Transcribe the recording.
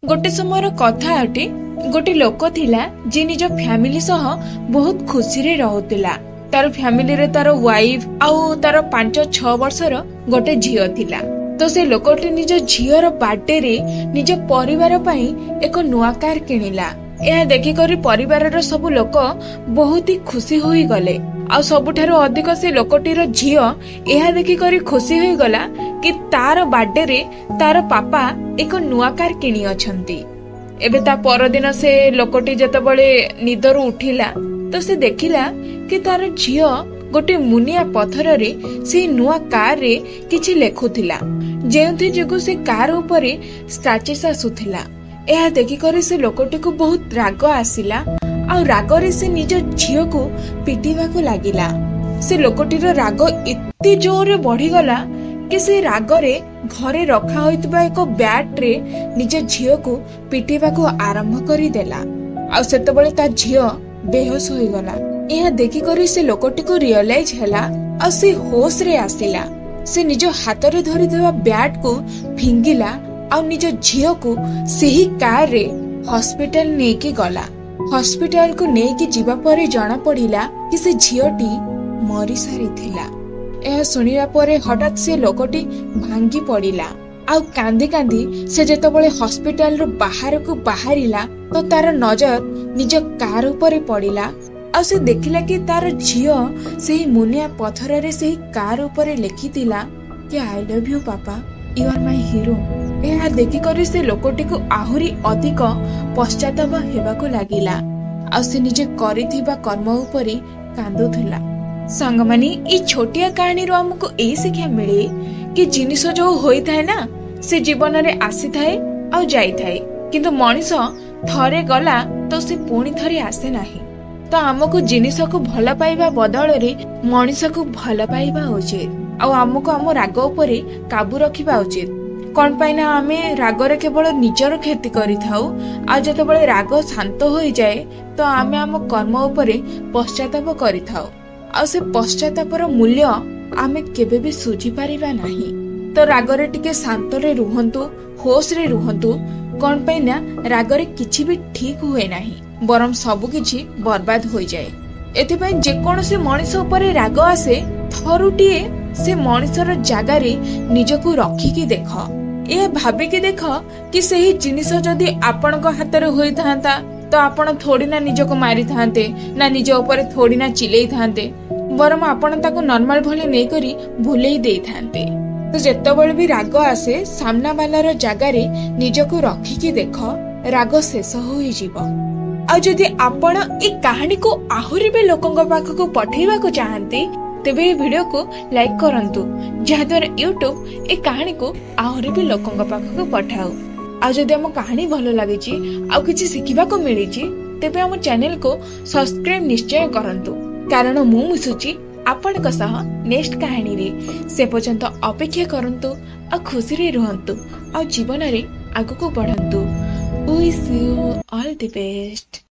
गोटे समय कथा अटे गोटे लोक थिला जे निज फैमिली सह बहुत खुशी रे रहउतिला। तार फैमिली रे तार वाइफ आउ तार 5-6 वर्षर गोटे झियो थिला। तो से लोकटी निज झियोर बर्थडे रे निज परिवार पई एक नुआ कार किनिला। यह देखि करी परिवारर सब लोक बहुत ही खुशी होई गले। आ सबुठारो अधिक से लोकटीर झियो यह देखि करी खुशी होई गला कि तार बर्थडे रे तार पापा एक नुआ कार किनी अछंती। एबे ता परदिन से लोकटी जतबळे निदरु उठिला तो से देखिला कि तार झियो गोटे मुनिया पत्थर रे से नुआ कार रे किछि लेखुथिला, जेउथि जगु से कार उपरे स्क्रैचेस आसुथिला। यह देखि करी से लोकटी को बहुत राग आसिला आ रागरे से निज झियो को पिटिबा को लागिला। से लोकटीर राग इत्ते जोरे बढ़ी गला कि से रागरे घरे रखा होइतबा एक बैट रे निज झियो को पिटिबा को आरंभ करी देला। आ सेतबळे ता झियो बेहोश होई गला। यह देखि करी से लोकटी को रियलाइज हैला आ से होश रे आसिला। से निज हाथ रे धरि देवा बैट को फिंगिला आ निज झियो को सेही कार रे हॉस्पिटल नेकी गला। हॉस्पिटल को नेकी जीवा परे जाना पड़िला कि से झियोटी मरी सारी थिला। यह सुनिया परे हठात से लोकटी भांगी पड़िला। आ कांदी कांदी से जेतबळे हॉस्पिटल रो बाहर को बाहरिला तो तार नजर निज कार ऊपर पड़िला। आ से देखिला कि तार झियो सेही मुनिया पत्थर रे सेही कार ऊपर लिखितिला कि आई लव यू पापा, यू आर माय हीरो। यह देखि करी से लोकटी को आहुरी अधिक पश्चाताप हेबाको लागिला। आ से निजे करिथिबा कर्म उपरे कांदुथिला। संगमानी ई छोटिया कहानी रो हमको ए शिक्षा मिले कि जिनिस जो होई थाए ना से जीवन रे आसी थाए आ जाई थाए, किंतु मनीष थरे गला तो से पुणी थरे आसे नाही। तो हमको जिनिस को भल पाइबा बदल रे मनीष को भल पाइबा उचित। आ हमको हम राग उपरे काबू रखिबा उचित। कौन पाई ना आमे रागरे केवल निजर क्षति करि थाउ। आ जतबळे राग शांत होई जाए तो आमे हम कर्म उपरे पश्चाताप करि थाउ। आ से पश्चातापर मूल्य आमे केबे भी सुझी पारिबा नाही। तो रागरे टिके शांत रे रुहंतु, होश रे रुहंतु। कौन पाई ना रागरे किछि भी ठीक हुए नाही, बरम सबु किछि बर्बाद होई जाए। एथिपई जे कोनोसी मनीष उपरे राग आसे थरुटिए से मनीषर जागा रे निजको रखिकी देख। ए भाबिकी देख कि सही जिनिस जदि आपणक हाथ रे होई थांता तो आपण थोड़ी ना निजको मारी थांते ना निज ऊपर थोड़ी ना चिलेई थांते, बरम आपण ताको नॉर्मल भले नै करी भुलेई देई थांते। तो जेतबळे भी राग आसे सामना वालार जागा रे निजको रखिकी देख, राग शेष होई जीव। आ जदि आपण ए कहानी को आहुरी बे लोकंग पाखको पठेइबा को चाहंती तेबे वीडियो को लाइक करंतु, जहा द्वारा यूट्यूब ए कहानी को आहुरी भी लोकंग पाखको पठाउ। आ जदि हम कहानी भलो लागि छि आ किछि सिखिबा को मिली छि तेबे हम चैनल को सब्सक्राइब निश्चय करंतु, कारण मु मिसुची आपनक सह नेक्स्ट कहानी रे। से पर्यंत अपेक्षा करंतु आ खुशी रे रहंतु आ जीवन रे आगु को बढ़ंतु। Wish you all the best.